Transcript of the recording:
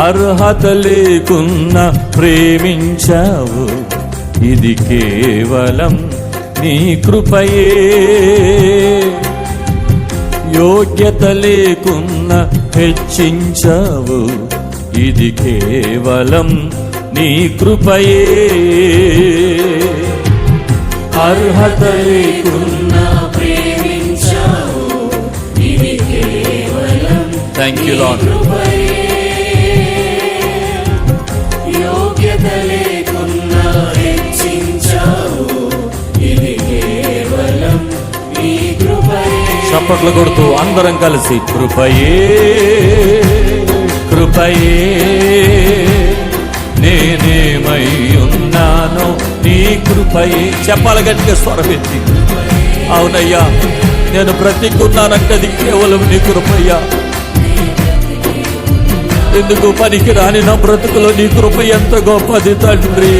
అర్హత లేకున్నా ప్రేమించావు, ఇది కేవలం నీ కృపయే. యోగ్యత లేకున్నా హెచ్చించావు, ఇది కేవలం నీ కృపయే. అర్హత లేకున్నా ప్రేమించావు, ఇది కేవలం థ్యాంక్ యూ లార్డ్. యోగ్యత లేకున్నా హెచ్చించావు, ఇది కేవలం నీ కృపయే. చప్పట్లు కొడుతూ అందరం కలిసి కృపయే కృపయే, నేనేమై ఉన్నానో నీ కృపయే. చెప్పాలి గట్టిగా స్వరమెత్తి. అవునయ్యా, నేను బ్రతికున్నానంటే అది కేవలం నీ కృపయ్యా. ఎందుకు పనికి రాని నా బ్రతుకులో నీ కృప ఎంత గొప్పది తండ్రి.